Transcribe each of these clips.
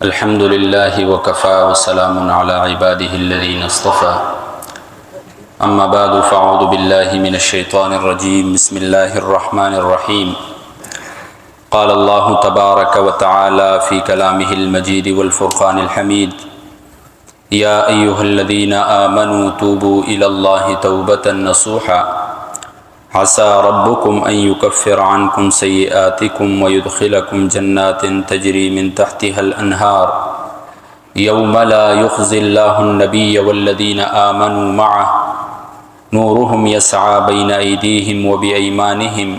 الحمد لله وكفى وسلام على عباده الذين اصطفى أما بعد فأعوذ بالله من الشيطان الرجيم بسم الله الرحمن الرحيم قال الله تبارك وتعالى في كلامه المجيد والفرقان الحميد يا أيها الذين آمنوا توبوا إلى الله توبة نصوحا عسى ربكم أن يكفر عنكم سيئاتكم ويدخلكم جنات تجري من تحتها الأنهار يوم لا يخزي الله النبي والذين آمنوا معه نورهم يسعى بين أيديهم وبأيمانهم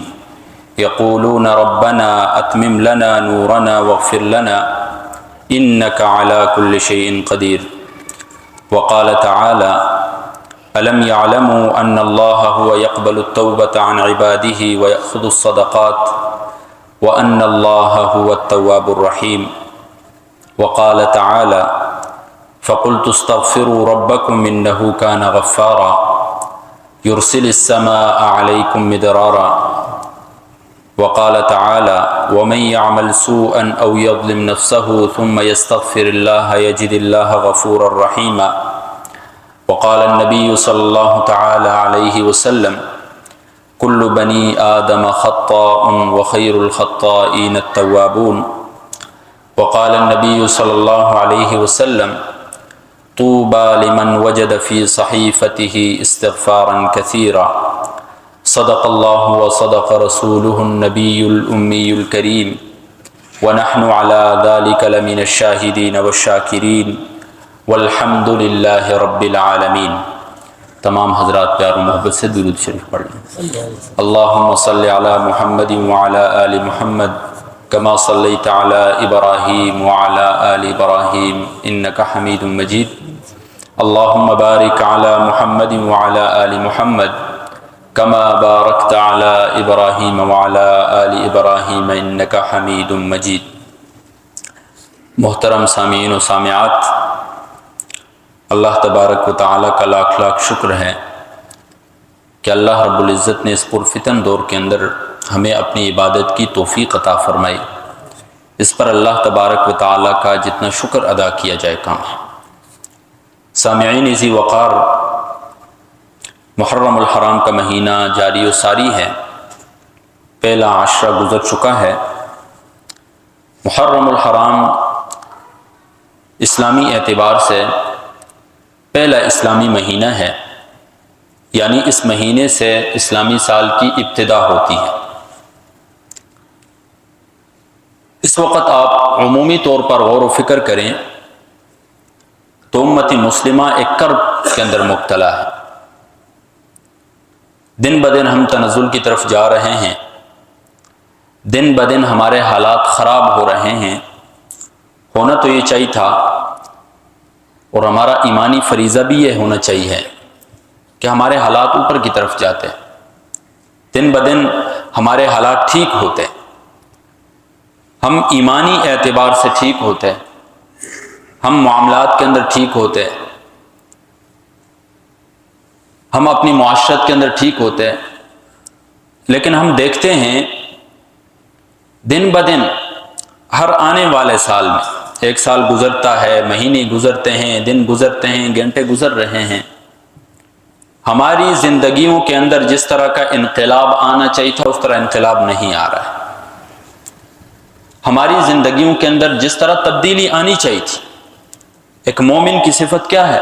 يقولون ربنا أتمم لنا نورنا واغفر لنا إنك على كل شيء قدير وقال تعالى ألم يعلموا أن الله هو يقبل التوبة عن عباده ويأخذ الصدقات وأن الله هو التواب الرحيم وقال تعالى فقلت استغفروا ربكم إنه كان غفارا يرسل السماء عليكم مدرارا وقال تعالى ومن يعمل سوءا أو يظلم نفسه ثم يستغفر الله يجد الله غفورا رحيما وقال النبي صلى الله تعالى عليه وسلم كل بني آدم خطاء وخير الخطائين التوابون وقال النبي صلى الله عليه وسلم طوبى لمن وجد في صحيفته استغفارا كثيرا صدق الله وصدق رسوله النبي الأمي الكريم ونحن على ذلك لمن الشاهدين والشاكرين والحمد للہ رب العالمین۔ تمام حضرات پیار و محبت سے درود شریف پڑھ لیں۔ اللہم صلی علی محمد وعلی آل محمد کما صلیت علی ابراہیم وعلی آل ابراہیم انک حمید مجید۔ اللہم بارک علی محمد وعلی آل محمد کما بارکت علی ابراہیم وعلی آل ابراہیم انک حمید مجید۔ محترم سامعین و سامعات، اللہ تبارک و تعالیٰ کا لاکھ لاکھ شکر ہے کہ اللہ رب العزت نے اس پرفتن دور کے اندر ہمیں اپنی عبادت کی توفیق عطا فرمائی۔ اس پر اللہ تبارک و تعالیٰ کا جتنا شکر ادا کیا جائے کم ہے۔ سامعین ذی وقار، محرم الحرام کا مہینہ جاری و ساری ہے، پہلا عشرہ گزر چکا ہے۔ محرم الحرام اسلامی اعتبار سے پہلا اسلامی مہینہ ہے، یعنی اس مہینے سے اسلامی سال کی ابتدا ہوتی ہے۔ اس وقت آپ عمومی طور پر غور و فکر کریں تو امت مسلمہ ایک کرب کے اندر مبتلا ہے۔ دن بدن ہم تنزل کی طرف جا رہے ہیں، دن بدن ہمارے حالات خراب ہو رہے ہیں۔ ہونا تو یہ چاہیے تھا، اور ہمارا ایمانی فریضہ بھی یہ ہونا چاہیے کہ ہمارے حالات اوپر کی طرف جاتے، دن بدن ہمارے حالات ٹھیک ہوتے، ہم ایمانی اعتبار سے ٹھیک ہوتے، ہم معاملات کے اندر ٹھیک ہوتے، ہم اپنی معاشرت کے اندر ٹھیک ہوتے۔ لیکن ہم دیکھتے ہیں دن بدن ہر آنے والے سال میں، ایک سال گزرتا ہے، مہینے گزرتے ہیں، دن گزرتے ہیں، گھنٹے گزر رہے ہیں، ہماری زندگیوں کے اندر جس طرح کا انقلاب آنا چاہیے تھا اس طرح انقلاب نہیں آ رہا ہے۔ ہماری زندگیوں کے اندر جس طرح تبدیلی آنی چاہیے تھی۔ ایک مومن کی صفت کیا ہے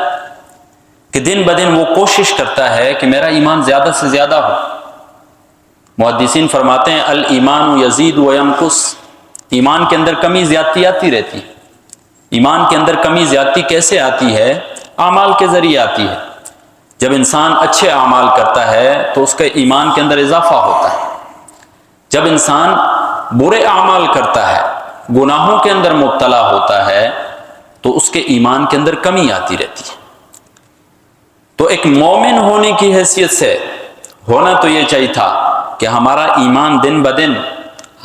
کہ دن بدن وہ کوشش کرتا ہے کہ میرا ایمان زیادہ سے زیادہ ہو۔ محدثین فرماتے ہیں الایمان یزید و ینقص، ایمان کے اندر کمی زیادتی آتی رہتی۔ ایمان کے اندر کمی زیادتی کیسے آتی ہے؟ اعمال کے ذریعے آتی ہے۔ جب انسان اچھے اعمال کرتا ہے تو اس کے ایمان کے اندر اضافہ ہوتا ہے۔ جب انسان برے اعمال کرتا ہے، گناہوں کے اندر مبتلا ہوتا ہے، تو اس کے ایمان کے اندر کمی آتی رہتی ہے۔ تو ایک مومن ہونے کی حیثیت سے ہونا تو یہ چاہیے تھا کہ ہمارا ایمان دن بدن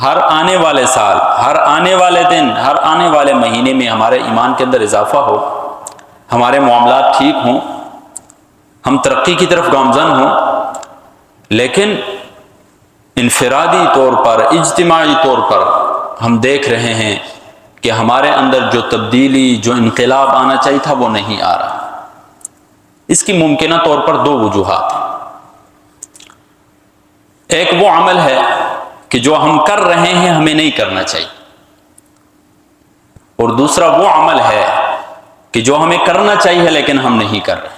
ہر آنے والے سال، ہر آنے والے دن، ہر آنے والے مہینے میں ہمارے ایمان کے اندر اضافہ ہو، ہمارے معاملات ٹھیک ہوں، ہم ترقی کی طرف گامزن ہوں۔ لیکن انفرادی طور پر، اجتماعی طور پر ہم دیکھ رہے ہیں کہ ہمارے اندر جو تبدیلی، جو انقلاب آنا چاہیے تھا وہ نہیں آ رہا۔ اس کی ممکنہ طور پر دو وجوہات ہیں۔ ایک وہ عمل ہے کہ جو ہم کر رہے ہیں ہمیں نہیں کرنا چاہیے، اور دوسرا وہ عمل ہے کہ جو ہمیں کرنا چاہیے لیکن ہم نہیں کر رہے۔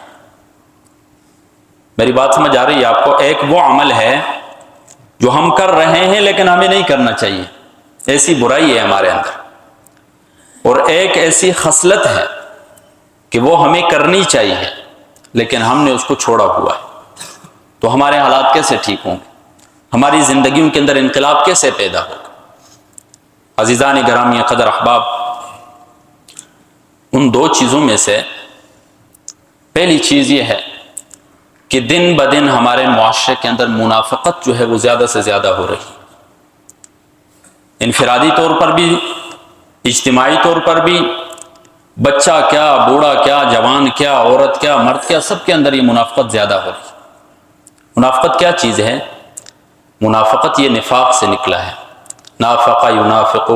میری بات سمجھ آ رہی ہے آپ کو؟ ایک وہ عمل ہے جو ہم کر رہے ہیں لیکن ہمیں نہیں کرنا چاہیے، ایسی برائی ہے ہمارے اندر، اور ایک ایسی خصلت ہے کہ وہ ہمیں کرنی چاہیے لیکن ہم نے اس کو چھوڑا ہوا ہے۔ تو ہمارے حالات کیسے ٹھیک ہوں گے؟ ہماری زندگیوں کے اندر انقلاب کیسے پیدا ہوگا؟ عزیزان گرامی قدر احباب، ان دو چیزوں میں سے پہلی چیز یہ ہے کہ دن بدن ہمارے معاشرے کے اندر منافقت جو ہے وہ زیادہ سے زیادہ ہو رہی ہے، انفرادی طور پر بھی، اجتماعی طور پر بھی، بچہ کیا، بوڑھا کیا، جوان کیا، عورت کیا، مرد کیا، سب کے اندر یہ منافقت زیادہ ہو رہی ہے۔ منافقت کیا چیز ہے؟ منافقت یہ نفاق سے نکلا ہے، نافق ینافق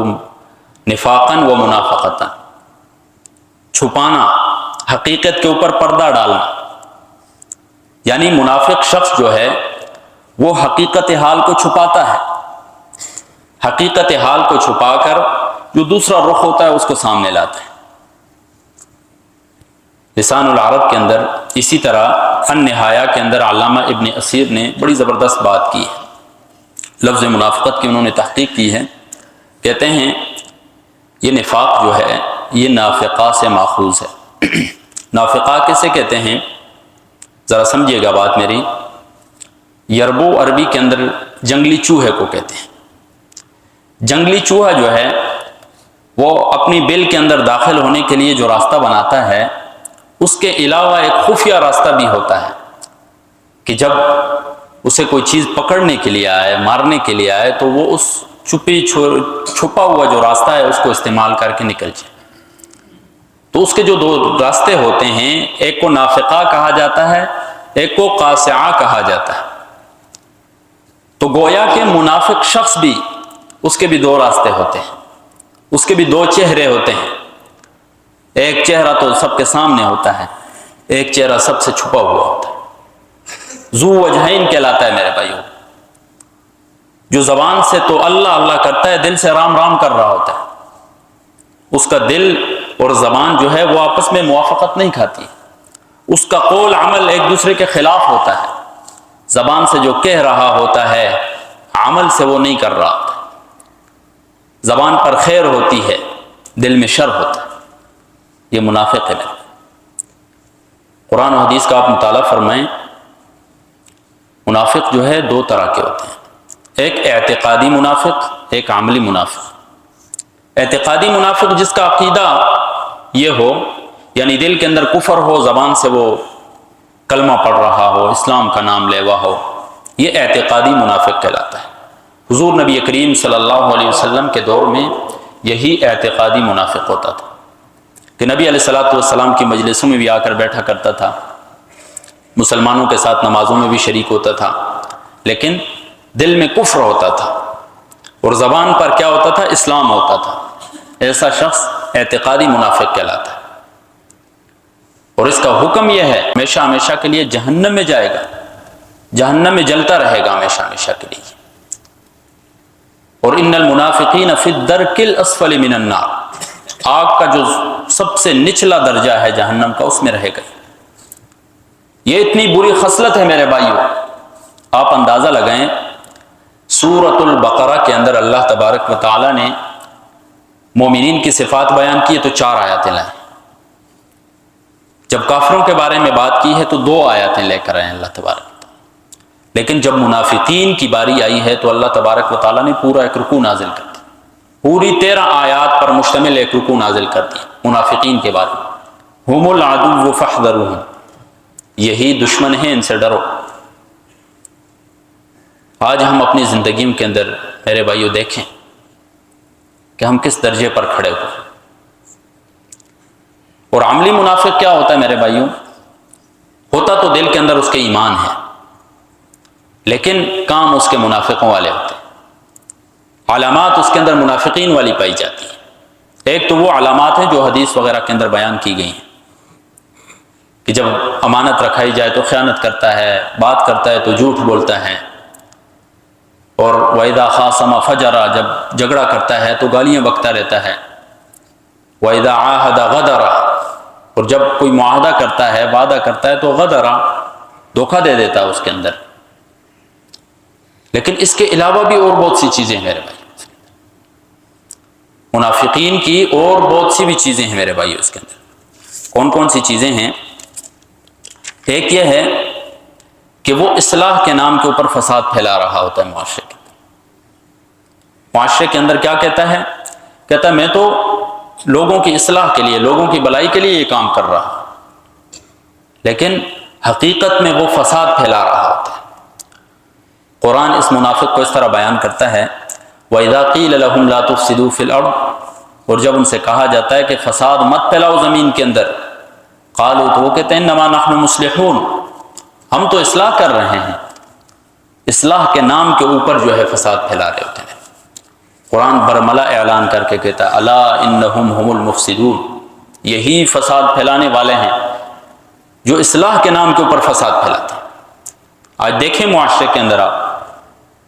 نفاقا و منافقتا، چھپانا، حقیقت کے اوپر پردہ ڈالنا۔ یعنی منافق شخص جو ہے وہ حقیقت حال کو چھپاتا ہے، حقیقت حال کو چھپا کر جو دوسرا رخ ہوتا ہے اس کو سامنے لاتا ہے۔ لسان العرب کے اندر اسی طرح النہایہ کے اندر علامہ ابن اسیر نے بڑی زبردست بات کی ہے، لفظ منافقت کی انہوں نے تحقیق کی ہے۔ کہتے ہیں یہ نفاق جو ہے یہ نافقہ سے ماخوذ ہے۔ نافقہ کیسے کہتے ہیں؟ ذرا سمجھیے گا بات میری۔ یربو عربی کے اندر جنگلی چوہے کو کہتے ہیں۔ جنگلی چوہا جو ہے وہ اپنی بل کے اندر داخل ہونے کے لیے جو راستہ بناتا ہے، اس کے علاوہ ایک خفیہ راستہ بھی ہوتا ہے کہ جب اسے کوئی چیز پکڑنے کے لیے آئے، مارنے کے لیے آئے، تو وہ اس چھپا ہوا جو راستہ ہے اس کو استعمال کر کے نکل جائے۔ تو اس کے جو دو راستے ہوتے ہیں، ایک کو نافقہ کہا جاتا ہے، ایک کو قاصعہ کہا جاتا ہے۔ تو گویا کہ منافق شخص بھی، اس کے بھی دو راستے ہوتے ہیں، اس کے بھی دو چہرے ہوتے ہیں۔ ایک چہرہ تو سب کے سامنے ہوتا ہے، ایک چہرہ سب سے چھپا ہوا ہوتا ہے۔ ذو وجہین کہلاتا ہے میرے بھائیوں۔ جو زبان سے تو اللہ اللہ کرتا ہے، دل سے رام رام کر رہا ہوتا ہے، اس کا دل اور زبان جو ہے وہ آپس میں موافقت نہیں کھاتی، اس کا قول عمل ایک دوسرے کے خلاف ہوتا ہے۔ زبان سے جو کہہ رہا ہوتا ہے عمل سے وہ نہیں کر رہا ہوتا۔ زبان پر خیر ہوتی ہے، دل میں شر ہوتا ہے، یہ منافق ہے۔ قرآن و حدیث کا آپ مطالعہ فرمائیں، منافق جو ہے دو طرح کے ہوتے ہیں، ایک اعتقادی منافق، ایک عملی منافق۔ اعتقادی منافق جس کا عقیدہ یہ ہو، یعنی دل کے اندر کفر ہو، زبان سے وہ کلمہ پڑھ رہا ہو، اسلام کا نام لیوا ہو، یہ اعتقادی منافق کہلاتا ہے۔ حضور نبی کریم صلی اللہ علیہ وسلم کے دور میں یہی اعتقادی منافق ہوتا تھا کہ نبی علیہ الصلوۃ والسلام کی مجلسوں میں بھی آ کر بیٹھا کرتا تھا، مسلمانوں کے ساتھ نمازوں میں بھی شریک ہوتا تھا، لیکن دل میں کفر ہوتا تھا اور زبان پر کیا ہوتا تھا؟ اسلام ہوتا تھا۔ ایسا شخص اعتقادی منافق کہلاتا ہے، اور اس کا حکم یہ ہے ہمیشہ ہمیشہ کے لیے جہنم میں جائے گا، جہنم میں جلتا رہے گا ہمیشہ ہمیشہ کے لیے۔ اور ان المنافقین فی الدرک الاسفل من النار، آگ کا جو سب سے نچلا درجہ ہے جہنم کا، اس میں رہے گا۔ یہ اتنی بری خصلت ہے میرے بھائیوں، آپ اندازہ لگائیں۔ سورۃ البقرہ کے اندر اللہ تبارک و تعالی نے مومنین کی صفات بیان کی ہے تو 4 آیاتیں لائیں، جب کافروں کے بارے میں بات کی ہے تو 2 آیاتیں لے کر آئے اللہ تبارک و تعالی، لیکن جب منافقین کی باری آئی ہے تو اللہ تبارک و تعالی نے پورا ایک رکوع نازل کر دیا، پوری 13 آیات پر مشتمل ایک رکوع نازل کر دیا منافقین کے بارے میں۔ ہم العدو فاحذروہم، یہی دشمن ہیں، ان سے ڈرو۔ آج ہم اپنی زندگیوں کے اندر میرے بھائیوں دیکھیں کہ ہم کس درجے پر کھڑے ہوئے۔ اور عملی منافق کیا ہوتا ہے میرے بھائیوں؟ ہوتا تو دل کے اندر اس کے ایمان ہے، لیکن کام اس کے منافقوں والے ہوتے ہیں، علامات اس کے اندر منافقین والی پائی جاتی ہیں۔ ایک تو وہ علامات ہیں جو حدیث وغیرہ کے اندر بیان کی گئی ہیں کہ جب امانت رکھائی جائے تو خیانت کرتا ہے، بات کرتا ہے تو جھوٹ بولتا ہے، اور وَإِذَا خَاصَمَ فَجَرَ، جب جھگڑا کرتا ہے تو گالیاں بکتا رہتا ہے، وَإِذَا عَاهَدَ غَدَرَ، اور جب کوئی معاہدہ کرتا ہے، وعدہ کرتا ہے تو غدر، دھوکہ دے دیتا ہے اس کے اندر۔ لیکن اس کے علاوہ بھی اور بہت سی چیزیں ہیں میرے بھائی، منافقین کی اور بہت سی بھی چیزیں ہیں میرے بھائی اس کے اندر۔ کون کون سی چیزیں ہیں؟ ایک یہ ہے کہ وہ اصلاح کے نام کے اوپر فساد پھیلا رہا ہوتا ہے معاشرے کے اندر۔ معاشرے کے اندر کیا کہتا ہے؟ کہتا ہے میں تو لوگوں کی اصلاح کے لیے، لوگوں کی بلائی کے لیے یہ کام کر رہا ہوں، لیکن حقیقت میں وہ فساد پھیلا رہا ہوتا ہے۔ قرآن اس منافق کو اس طرح بیان کرتا ہے وَإِذَا قِيلَ لَهُمْ لَا تُفْسِدُوا فِي الْأَرْضِ، اور جب ان سے کہا جاتا ہے کہ فساد مت پھیلاؤ زمین کے اندر، قالوا، تو وہ کہتے ہیں انما نحن مصلحون، ہم تو اصلاح کر رہے ہیں۔ اصلاح کے نام کے اوپر جو ہے فساد پھیلا رہے ہوتے ہیں۔ قرآن برملا اعلان کر کے کہتا ہے الا انہم هم المفسدون، یہی فساد پھیلانے والے ہیں جو اصلاح کے نام کے اوپر فساد پھیلاتے ہیں۔ آج دیکھیں معاشرے کے اندر آپ،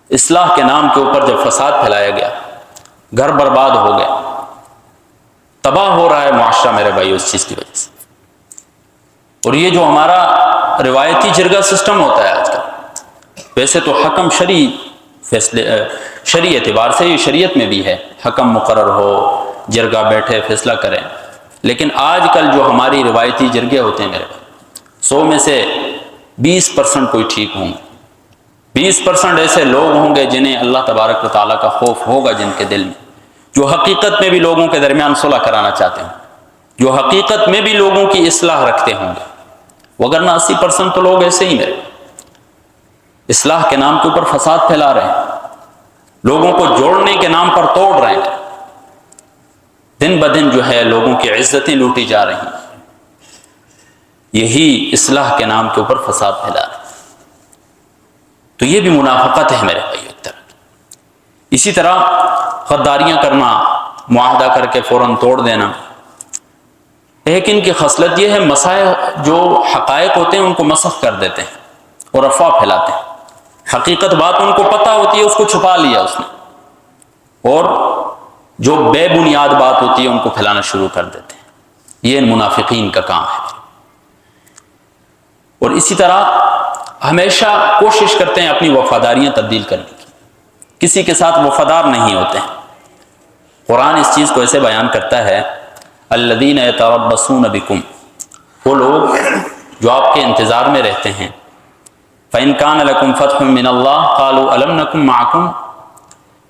اصلاح کے نام کے اوپر جب فساد پھیلایا گیا، گھر برباد ہو گئے، تباہ ہو رہا ہے معاشرہ میرے بھائی اس چیز کی وجہ سے۔ اور یہ جو ہمارا روایتی جرگہ سسٹم ہوتا ہے آج کل، ویسے تو حکم شرعی اعتبار سے یہ شریعت میں بھی ہے، حکم مقرر ہو، جرگہ بیٹھے فیصلہ کریں، لیکن آج کل جو ہماری روایتی جرگے ہوتے ہیں میرے بھائی، 100 میں سے 20% کوئی ٹھیک ہوں گے، 20% ایسے لوگ ہوں گے جنہیں اللہ تبارک و تعالیٰ کا خوف ہوگا، جن کے دل میں، جو حقیقت میں بھی لوگوں کے درمیان صلح کرانا چاہتے ہیں، جو حقیقت میں بھی لوگوں کی اصلاح رکھتے ہوں گے، وگرنہ 80% تو لوگ ایسے ہی میرے اصلاح کے نام کے اوپر فساد پھیلا رہے ہیں، لوگوں کو جوڑنے کے نام پر توڑ رہے ہیں، دن بدن جو ہے لوگوں کی عزتیں لوٹی جا رہی ہیں، یہی اصلاح کے نام کے اوپر فساد پھیلا رہے ہیں۔ تو یہ بھی منافقت ہے میرے بھائی ایک طرح۔ اسی طرح غداریاں کرنا، معاہدہ کر کے فوراً توڑ دینا۔ ایک ان کی خصلت یہ ہے، مسائل جو حقائق ہوتے ہیں ان کو مسخ کر دیتے ہیں اور افواہ پھیلاتے ہیں۔ حقیقت بات ان کو پتہ ہوتی ہے، اس کو چھپا لیا اس نے، اور جو بے بنیاد بات ہوتی ہے ان کو پھیلانا شروع کر دیتے ہیں۔ یہ ان منافقین کا کام ہے۔ اور اسی طرح ہمیشہ کوشش کرتے ہیں اپنی وفاداریاں تبدیل کرنے کی، کسی کے ساتھ وفادار نہیں ہوتے ہیں۔ قرآن اس چیز کو ایسے بیان کرتا ہے الذین یتربصون بکم، وہ لوگ جو آپ کے انتظار میں رہتے ہیں، فإن کان لکم فتح من اللہ قالوا الم نکن معکم،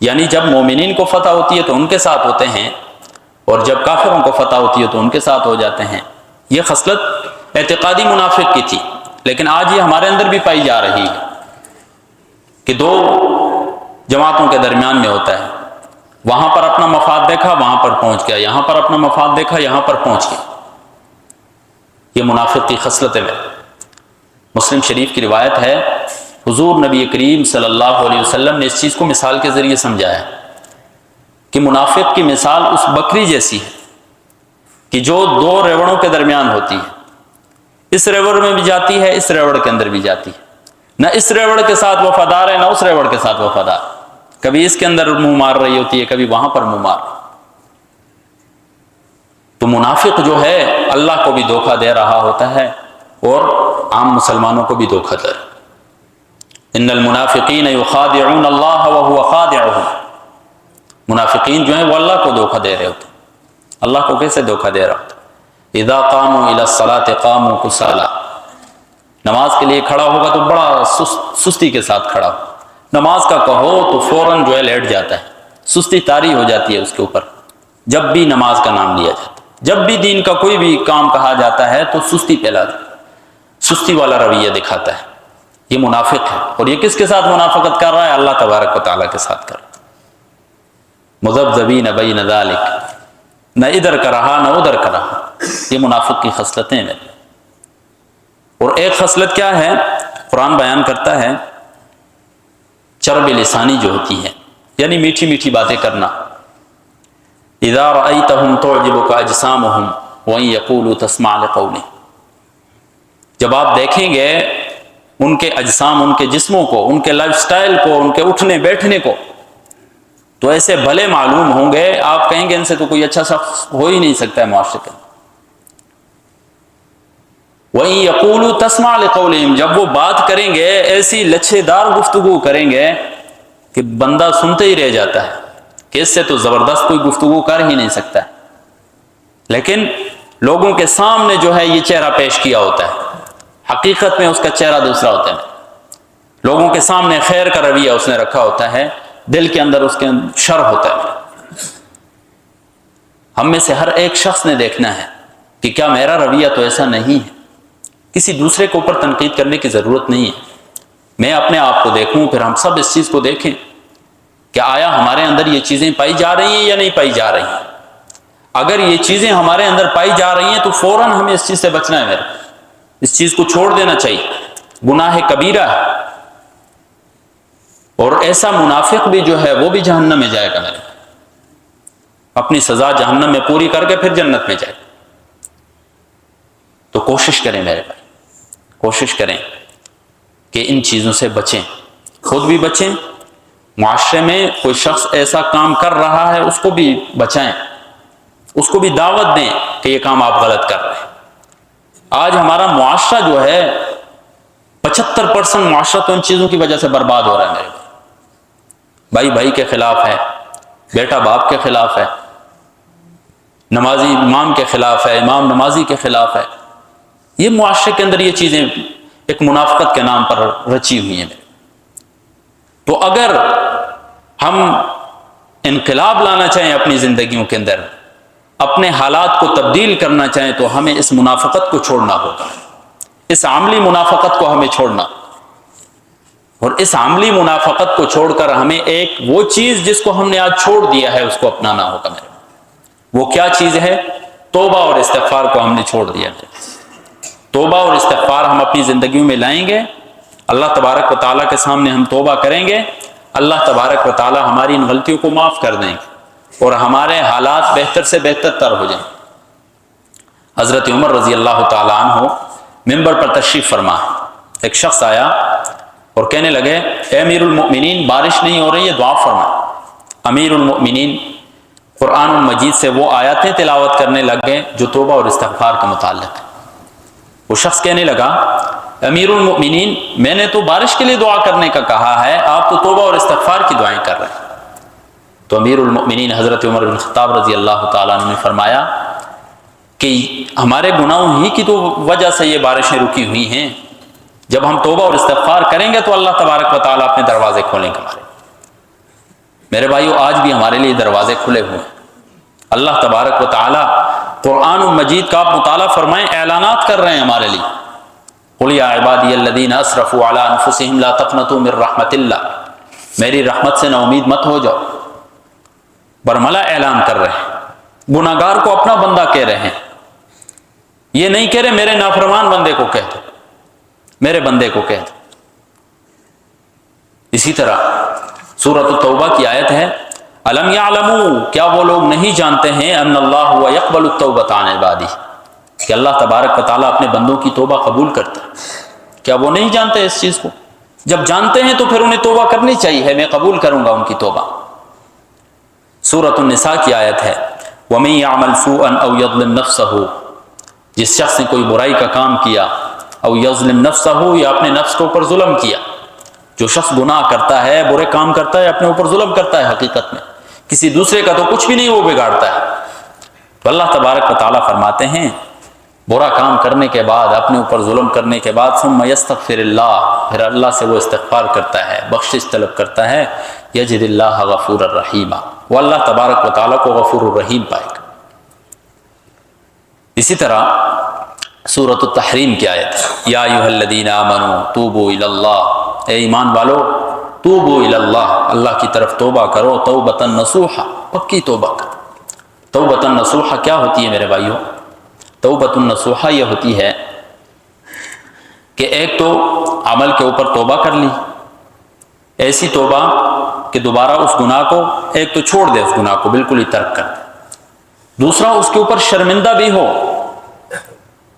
یعنی جب مومنین کو فتح ہوتی ہے تو ان کے ساتھ ہوتے ہیں، اور جب کافروں کو فتح ہوتی ہے تو ان کے ساتھ ہو جاتے ہیں۔ یہ خصلت اعتقادی منافق کی تھی، لیکن آج یہ ہمارے اندر بھی پائی جا رہی ہے کہ دو جماعتوں کے درمیان میں ہوتا ہے، وہاں پر اپنا مفاد دیکھا وہاں پر پہنچ گیا، یہاں پر اپنا مفاد دیکھا یہاں پر پہنچ گیا۔ یہ منافق کی خصلت ہے۔ مسلم شریف کی روایت ہے، حضور نبی کریم صلی اللہ علیہ وسلم نے اس چیز کو مثال کے ذریعے سمجھایا کہ منافق کی مثال اس بکری جیسی ہے کہ جو دو ریوڑوں کے درمیان ہوتی ہے، اس ریوڑ میں بھی جاتی ہے، اس ریوڑ کے اندر بھی جاتی ہے، نہ اس ریوڑ کے ساتھ وفادار ہے نہ اس ریوڑ کے ساتھ وفادار، کبھی اس کے اندر منہ مار رہی ہوتی ہے کبھی وہاں پر منہ مار۔ تو منافق جو ہے اللہ کو بھی دھوکہ دے رہا ہوتا ہے اور عام مسلمانوں کو بھی دھوکہ دے رہا ہے۔ ان المنافقین یخادعون اللہ وهو خادعهم، منافقین جو ہیں وہ اللہ کو دھوکہ دے رہے ہوتے ہیں۔ اللہ کو کیسے دھوکہ دے رہا ہوتا ہے؟ اذا قاموا الى الصلاة قاموا کسالى، نماز کے لیے کھڑا ہوگا تو بڑا سستی کے ساتھ کھڑا ہو، نماز کا کہو تو فوراً جو ہے لیٹ جاتا ہے، سستی طاری ہو جاتی ہے اس کے اوپر جب بھی نماز کا نام لیا جاتا ہے۔ جب بھی دین کا کوئی بھی کام کہا جاتا ہے تو سستی پھیلاتا ہے، سستی والا رویہ دکھاتا ہے۔ یہ منافق ہے، اور یہ کس کے ساتھ منافقت کر رہا ہے؟ اللہ تبارک و تعالیٰ کے ساتھ کر رہا ہے۔ مذبذبین بین ذلک، نہ ادھر کا رہا نہ ادھر کا رہا۔ یہ منافق کی خصلتیں ہیں۔ اور ایک خصلت کیا ہے؟ قرآن بیان کرتا ہے چرب لسانی جو ہوتی ہے، یعنی میٹھی میٹھی باتیں کرنا، اذا رأیتہم تعجبک اجسامہم وان یقولوا تسمع لقولہم، جب آپ دیکھیں گے ان کے اجسام، ان کے جسموں کو، ان کے لائف سٹائل کو، ان کے اٹھنے بیٹھنے کو، تو ایسے بھلے معلوم ہوں گے، آپ کہیں گے ان سے تو کوئی اچھا شخص ہو ہی نہیں سکتا ہے معاشرے کے۔ وَإِن يَقُولُوا تَسْمَعْ لِقَوْلِهِمْ، جب وہ بات کریں گے ایسی لچھے دار گفتگو کریں گے کہ بندہ سنتے ہی رہ جاتا ہے کہ اس سے تو زبردست کوئی گفتگو کر ہی نہیں سکتا ہے، لیکن لوگوں کے سامنے جو ہے یہ چہرہ پیش کیا ہوتا ہے، حقیقت میں اس کا چہرہ دوسرا ہوتا ہے۔ لوگوں کے سامنے خیر کا رویہ اس نے رکھا ہوتا ہے، دل کے اندر اس کے شر ہوتا ہے۔ ہم میں سے ہر ایک شخص نے دیکھنا ہے کہ کیا میرا رویہ تو ایسا نہیں ہے۔ کسی دوسرے کے اوپر تنقید کرنے کی ضرورت نہیں ہے، میں اپنے آپ کو دیکھوں، پھر ہم سب اس چیز کو دیکھیں کہ آیا ہمارے اندر یہ چیزیں پائی جا رہی ہیں یا نہیں پائی جا رہی ہیں۔ اگر یہ چیزیں ہمارے اندر پائی جا رہی ہیں تو فوراً ہمیں اس چیز سے بچنا ہے، میرے اس چیز کو چھوڑ دینا چاہیے، گناہ کبیرہ ہے، اور ایسا منافق بھی جو ہے وہ بھی جہنم میں جائے گا، میرے اپنی سزا جہنم میں پوری کر کے پھر جنت میں جائے گا۔ تو کوشش کریں میرے بھائی، کوشش کریں کہ ان چیزوں سے بچیں، خود بھی بچیں، معاشرے میں کوئی شخص ایسا کام کر رہا ہے اس کو بھی بچائیں، اس کو بھی دعوت دیں کہ یہ کام آپ غلط کر رہے ہیں۔ آج ہمارا معاشرہ جو ہے 75% معاشرہ تو ان چیزوں کی وجہ سے برباد ہو رہا ہے میرے بھائی بھائی کے خلاف ہے، بیٹا باپ کے خلاف ہے، نمازی امام کے خلاف ہے، امام نمازی کے خلاف ہے۔ یہ معاشرے کے اندر یہ چیزیں ایک منافقت کے نام پر رچی ہوئی ہیں۔ تو اگر ہم انقلاب لانا چاہیں اپنی زندگیوں کے اندر، اپنے حالات کو تبدیل کرنا چاہیں، تو ہمیں اس منافقت کو چھوڑنا ہوگا، اس عملی منافقت کو ہمیں چھوڑنا، اور اس عملی منافقت کو چھوڑ کر ہمیں ایک وہ چیز جس کو ہم نے آج چھوڑ دیا ہے اس کو اپنانا ہوگا میرے۔ وہ کیا چیز ہے؟ توبہ اور استغفار کو ہم نے چھوڑ دیا ہے۔ توبہ اور استغفار ہم اپنی زندگیوں میں لائیں گے، اللہ تبارک و تعالیٰ کے سامنے ہم توبہ کریں گے، اللہ تبارک و تعالیٰ ہماری ان غلطیوں کو معاف کر دیں گے اور ہمارے حالات بہتر سے بہتر تر ہو جائیں۔ حضرت عمر رضی اللہ تعالیٰ عنہ ممبر پر تشریف فرما، ایک شخص آیا اور کہنے لگے اے امیر المؤمنین، بارش نہیں ہو رہی ہے، دعا فرما۔ امیر المؤمنین قرآن مجید سے وہ آیاتیں تلاوت کرنے لگ گئے جو توبہ اور استغفار کے متعلق ہے۔ وہ شخص کہنے لگا امیر المؤمنین، میں نے تو بارش کے لیے دعا کرنے کا کہا ہے، آپ تو توبہ اور استغفار کی دعائیں کر رہے ہیں۔ تو امیر المؤمنین حضرت عمر بن خطاب رضی اللہ تعالیٰ عنہ نے فرمایا کہ ہمارے گناہوں ہی کی تو وجہ سے یہ بارشیں رکی ہوئی ہیں، جب ہم توبہ اور استغفار کریں گے تو اللہ تبارک و تعالیٰ اپنے دروازے کھولیں گے ہمارے۔ میرے بھائیو، آج بھی ہمارے لیے دروازے کھلے ہوئے ہیں۔ اللہ تبارک و تعالیٰ قرآن مجید کا آپ مطالعہ فرمائیں، اعلانات کر رہے ہیں ہمارے لیے۔ قُلْ يَا عِبَادِيَ الَّذِينَ أَسْرَفُوا عَلَىٰ أَنفُسِهِمْ لَا تَقْنَطُوا مِن رَحْمَةِ اللَّهِ، میری رحمت سے نا امید مت ہو جاؤ۔ برملا اعلان کر رہے ہیں، گناہگار کو اپنا بندہ کہہ رہے ہیں، یہ نہیں کہہ رہے میرے نافرمان بندے کو کہہ دو، میرے بندے کو کہہ دو۔ اسی طرح سورۃ التوبہ کی آیت ہے الم یعلموا، کیا وہ لوگ نہیں جانتے ہیں ان اللہ هو یقبل التوبۃ عن عبادہ، کہ اللہ تبارک و تعالیٰ اپنے بندوں کی توبہ قبول کرتا ہے۔ کیا وہ نہیں جانتے اس چیز کو؟ جب جانتے ہیں تو پھر انہیں توبہ کرنی چاہیے، میں قبول کروں گا ان کی توبہ۔ سورۃ النساء کی آیت ہے وَمَن يَعْمَلْ سُوءًا أَوْ يَظْلِمْ نَفْسَهُ، جس شخص نے کوئی برائی کا کام کیا، او یظلم نفسه، یا اپنے نفس کے اوپر ظلم کیا۔ جو شخص گناہ کرتا ہے، برے کام کرتا ہے، اپنے اوپر ظلم کرتا ہے، حقیقت میں کسی دوسرے کا تو کچھ بھی نہیں وہ بگاڑتا ہے۔ تو اللہ تبارک و تعالیٰ فرماتے ہیں برا کام کرنے کے بعد، اپنے اوپر ظلم کرنے کے بعد، ثم یستغفر اللہ، پھر اللہ سے وہ استغفار کرتا ہے، بخشش طلب کرتا ہے، یجد اللہ غفور الرحیم، وہ اللہ تبارک و تعالیٰ کو غفور الرحیم پائے گا۔ اسی طرح سورۃ التحریم کی آیت ہے یا ایھا الذین آمنوا توبوا الی اللہ، اے ایمان والو توبوا الی اللہ، اللہ کی طرف توبہ کرو، توبۃ نصوحا، پکی توبہ کرو۔ توبۃ نصوحا کیا ہوتی ہے میرے بھائیو؟ توبۃ نصوحا یہ ہوتی ہے کہ ایک تو عمل کے اوپر توبہ کر لی، ایسی توبہ کہ دوبارہ اس گناہ کو، ایک تو چھوڑ دے اس گناہ کو، بالکل ہی ترک کر دے، دوسرا اس کے اوپر شرمندہ بھی ہو.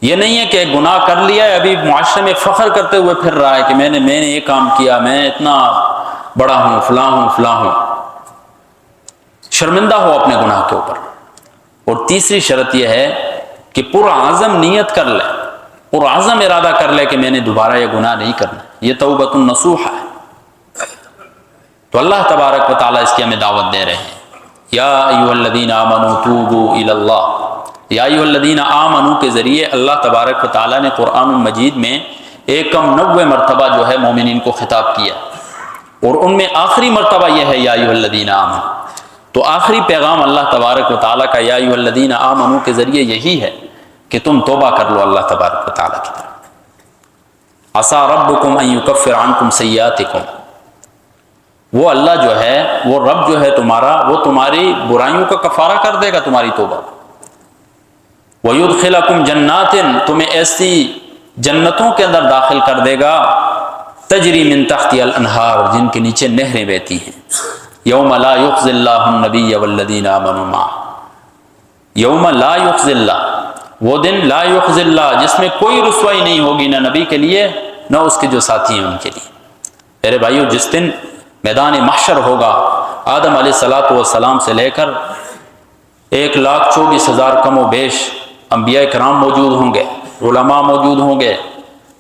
یہ نہیں ہے کہ گناہ کر لیا ہے ابھی معاشرے میں فخر کرتے ہوئے پھر رہا ہے کہ میں نے یہ کام کیا، میں اتنا بڑا ہوں، فلاں ہوں فلاں ہوں. شرمندہ ہو اپنے گناہ کے اوپر. اور تیسری شرط یہ ہے کہ پرعزم نیت کر لے، پرعزم ارادہ کر لے کہ میں نے دوبارہ یہ گناہ نہیں کرنا. یہ توبۃ النصوح ہے. تو اللہ تبارک و تعالیٰ اس کی ہمیں دعوت دے رہے ہیں، یا ایھا الذین آمنوا توبوا الی اللہ. یا ایھا الذین آمنوا کے ذریعے اللہ تبارک و تعالیٰ نے قرآن المجید میں 91 مرتبہ جو ہے مومنین کو خطاب کیا، اور ان میں آخری مرتبہ یہ ہے یا ایھا الذین آمنوا. تو آخری پیغام اللہ تبارک و تعالیٰ کا یا ایھا الذین آمنوا کے ذریعے یہی ہے کہ تم توبہ کر لو اللہ تبارک و تعالیٰ کی طرف. عسیٰ ربکم ان یکفر عنکم سیئاتکم. وہ اللہ جو ہے، وہ رب جو ہے تمہارا، وہ تمہاری برائیوں کا کفارہ کر دے گا تمہاری توبہ. وَيُدْخِلَكُمْ جَنَّاتٍ، تمہیں ایسی جنتوں کے اندر داخل کر دے گا، تجری من تحتها الانہار، جن کے نیچے نہریں بہتی ہیں. یوم لا یخزی اللہ النبی والذین آمنوا معہ. یوم لا یخزی اللہ، وہ دن لا یخزی اللہ جس میں کوئی رسوائی نہیں ہوگی نہ نبی کے لیے نہ اس کے جو ساتھی ہیں ان کے لیے. میرے بھائیو، جس دن میدان محشر ہوگا، آدم علیہ السلام سے لے کر 1,24,000 کم و بیش انبیاء کرام موجود ہوں گے، علماء موجود ہوں گے،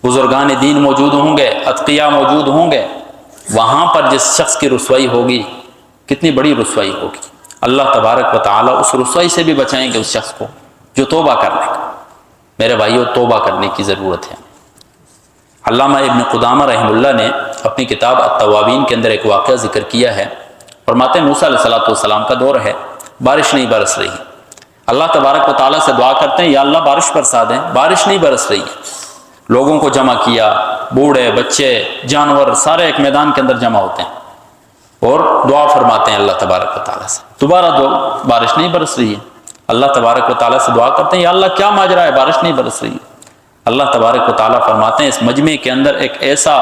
بزرگان دین موجود ہوں گے، اتقیاء موجود ہوں گے. وہاں پر جس شخص کی رسوائی ہوگی، کتنی بڑی رسوائی ہوگی. اللہ تبارک و تعالیٰ اس رسوائی سے بھی بچائیں گے اس شخص کو جو توبہ کرنے کا. میرے بھائیو، توبہ کرنے کی ضرورت ہے. علامہ ابن قدامہ رحمہ اللہ نے اپنی کتاب التوابین کے اندر ایک واقعہ ذکر کیا ہے. فرماتے ہیں موسیٰ علیہ السلام کا دور ہے، بارش نہیں برس رہی. اللہ تبارک و تعالیٰ سے دعا کرتے ہیں یا اللہ بارش برسا دیں، بارش نہیں برس رہی. لوگوں کو جمع کیا، بوڑھے بچے جانور سارے ایک میدان کے اندر جمع ہوتے ہیں اور دعا فرماتے ہیں اللہ تبارک و تعالیٰ سے. دوبارہ بارش نہیں برس رہی ہے. اللہ تبارک و تعالیٰ سے دعا کرتے ہیں یا اللہ کیا ماجرا ہے، بارش نہیں برس رہی ہے. اللہ تبارک و تعالیٰ فرماتے ہیں اس مجمع کے اندر ایک ایسا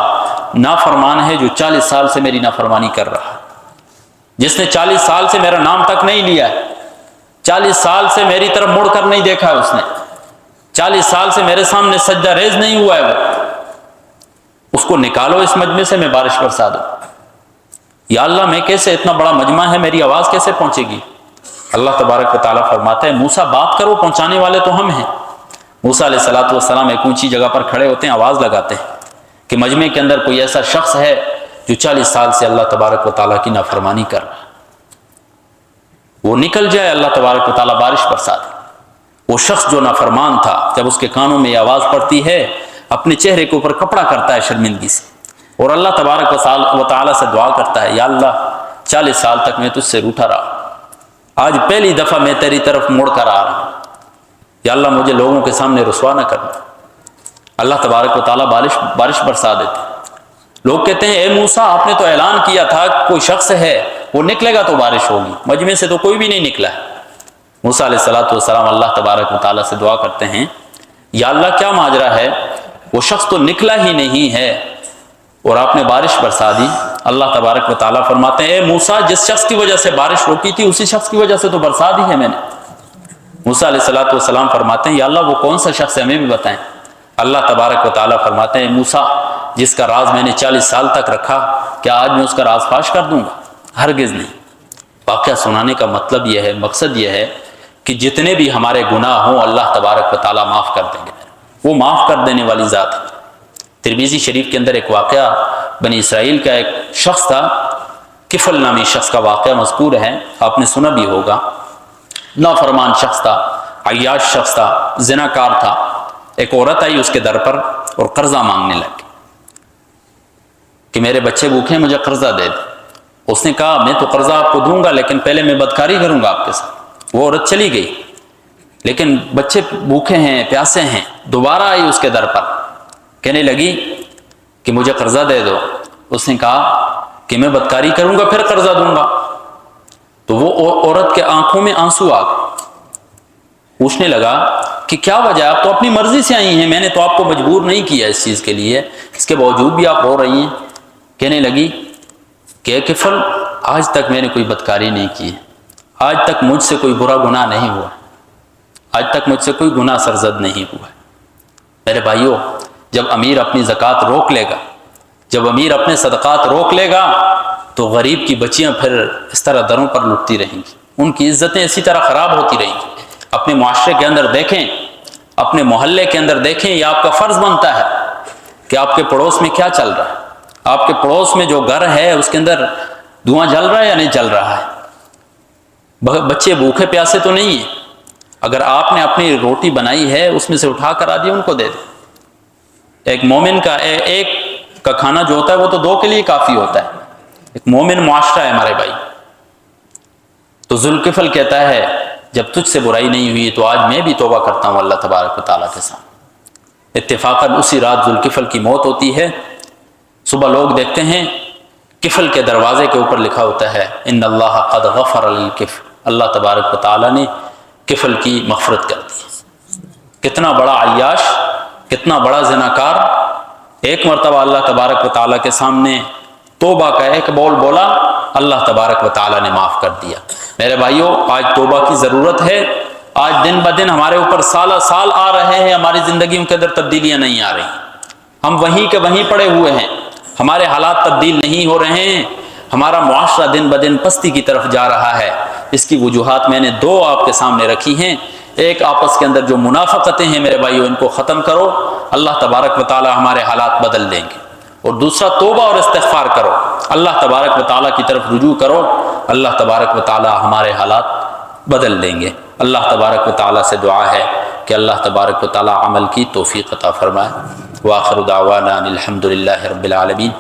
نافرمان ہے جو 40 سال سے میری نافرمانی کر رہا ہے، جس نے 40 سال سے میرا نام تک نہیں لیا ہے، 40 سال سے میری طرف مڑ کر نہیں دیکھا ہے، اس نے 40 سال سے میرے سامنے سجدہ ریز نہیں ہوا ہے. وہ اس کو نکالو اس مجمع سے، میں بارش برسا دوں. یا اللہ میں کیسے، اتنا بڑا مجمع ہے، میری آواز کیسے پہنچے گی؟ اللہ تبارک و تعالیٰ فرماتا ہے موسیٰ بات کرو، پہنچانے والے تو ہم ہیں. موسیٰ علیہ السلام ایک اونچی جگہ پر کھڑے ہوتے ہیں، آواز لگاتے ہیں کہ مجمع کے اندر کوئی ایسا شخص ہے جو 40 سال سے اللہ تبارک و تعالیٰ کی نافرمانی کر رہا ہے، وہ نکل جائے، اللہ تبارک و تعالیٰ بارش برسا دے. وہ شخص جو نافرمان تھا، جب اس کے کانوں میں یہ آواز پڑتی ہے، اپنے چہرے کے اوپر کپڑا کرتا ہے شرمندگی سے، اور اللہ تبارک و تعالیٰ سے دعا کرتا ہے یا اللہ 40 سال تک میں تجھ سے روٹھا رہا، آج پہلی دفعہ میں تیری طرف مڑ کر آ رہا ہوں، یا اللہ مجھے لوگوں کے سامنے رسوا نہ کرنا. اللہ تبارک و تعالیٰ بارش برسا دیتے. لوگ کہتے ہیں اے موسیٰ آپ نے تو اعلان کیا تھا کوئی شخص ہے وہ نکلے گا تو بارش ہوگی، مجمع سے تو کوئی بھی نہیں نکلا ہے. موسیٰ علیہ السلام اللہ تبارک و تعالیٰ سے دعا کرتے ہیں یا اللہ کیا ماجرا ہے، وہ شخص تو نکلا ہی نہیں ہے اور آپ نے بارش برسا دی. اللہ تبارک و تعالیٰ فرماتے ہیں اے موسیٰ جس شخص کی وجہ سے بارش روکی تھی اسی شخص کی وجہ سے تو برسا دی ہے میں نے. موسیٰ علیہ السلام فرماتے ہیں یا اللہ وہ کون سا شخص ہے ہمیں بھی بتائیں. اللہ تبارک و تعالیٰ فرماتے ہیں موسیٰ جس کا راز میں نے 40 سال تک رکھا، کیا آج میں اس کا راز فاش کر دوں گا؟ ہرگز نہیں. واقعہ سنانے کا مطلب یہ ہے، مقصد یہ ہے کہ جتنے بھی ہمارے گناہ ہوں اللہ تبارک و تعالیٰ معاف کر دیں گے. وہ معاف کر دینے والی ذات ہے. ترمذی شریف کے اندر ایک واقعہ بنی اسرائیل کا ایک شخص تھا، کفل نامی شخص کا واقعہ مذکور ہے، آپ نے سنا بھی ہوگا. نافرمان شخص تھا، عیاش شخص تھا، زناکار تھا. ایک عورت آئی اس کے در پر اور قرضہ مانگنے لگی کہ میرے بچے بھوکے ہیں مجھے قرضہ دے دے. اس نے کہا میں تو قرضہ آپ کو دوں گا لیکن پہلے میں بدکاری کروں گا آپ کے ساتھ. وہ عورت چلی گئی لیکن بچے بھوکے ہیں پیاسے ہیں. دوبارہ آئی اس کے در پر، کہنے لگی کہ مجھے قرضہ دے دو. اس نے کہا کہ میں بدکاری کروں گا پھر قرضہ دوں گا. تو وہ عورت کے آنکھوں میں آنسو آ گئے. پوچھنے لگا کہ کیا وجہ ہے، آپ تو اپنی مرضی سے آئی ہیں، میں نے تو آپ کو مجبور نہیں کیا اس چیز کے لیے، اس کے باوجود بھی آپ رو رہی ہیں. کہنے لگی کہ کفل آج تک میں نے کوئی بدکاری نہیں کی ہے، آج تک مجھ سے کوئی برا گناہ نہیں ہوا، آج تک مجھ سے کوئی گناہ سرزد نہیں ہوا ہے۔ میرے بھائیوں، جب امیر اپنی زکوٰۃ روک لے گا، جب امیر اپنے صدقات روک لے گا، تو غریب کی بچیاں پھر اس طرح دروں پر لٹتی رہیں گی، ان کی عزتیں اسی طرح خراب ہوتی رہیں گی۔ اپنے معاشرے کے اندر دیکھیں، اپنے محلے کے اندر دیکھیں، یہ آپ کا فرض بنتا ہے کہ آپ کے پڑوس میں کیا چل رہا ہے، آپ کے پڑوس میں جو گھر ہے اس کے اندر دھواں جل رہا ہے یا نہیں جل رہا ہے، بچے بھوکے پیاسے تو نہیں ہیں، اگر آپ نے اپنی روٹی بنائی ہے اس میں سے اٹھا کر آدھی ان کو دے دیں۔ ایک مومن کا ایک کا کھانا جو ہوتا ہے وہ تو دو کے لیے کافی ہوتا ہے، ایک مومن معاشرہ ہے ہمارے بھائی۔ تو ذوالکفل کہتا ہے جب تجھ سے برائی نہیں ہوئی تو آج میں بھی توبہ کرتا ہوں اللہ تبارک و تعالیٰ کے سامنے۔ اتفاقاً اسی رات ذوالکفل کی موت ہوتی ہے۔ صبح لوگ دیکھتے ہیں کفل کے دروازے کے اوپر لکھا ہوتا ہے ان اللہ قد غفر للکفل، اللہ تبارک و تعالیٰ نے کفل کی مغفرت کر دی۔ کتنا بڑا عیاش، کتنا بڑا زناکار، ایک مرتبہ اللہ تبارک و تعالیٰ کے سامنے توبہ کا ایک بول بولا، اللہ تبارک و تعالیٰ نے معاف کر دیا۔ میرے بھائیوں، آج توبہ کی ضرورت ہے۔ آج دن بدن ہمارے اوپر سالہ سال آ رہے ہیں، ہماری زندگیوں کے اندر تبدیلیاں نہیں آ رہی، ہم وہیں کے وہیں پڑے ہوئے ہیں، ہمارے حالات تبدیل نہیں ہو رہے ہیں، ہمارا معاشرہ دن بدن پستی کی طرف جا رہا ہے۔ اس کی وجوہات میں نے دو آپ کے سامنے رکھی ہیں۔ ایک، آپس کے اندر جو منافقتیں ہیں میرے بھائیوں، ان کو ختم کرو، اللہ تبارک و تعالیٰ ہمارے حالات بدل دیں گے۔ اور دوسرا، توبہ اور استغفار کرو، اللہ تبارک و تعالیٰ کی طرف رجوع کرو، اللہ تبارک و تعالیٰ ہمارے حالات بدل دیں گے۔ اللہ تبارک و تعالیٰ سے دعا ہے کہ اللہ تبارک و تعالیٰ عمل کی توفیق عطا فرمائے۔ وآخر دعوانا الحمد للہ رب العالمین۔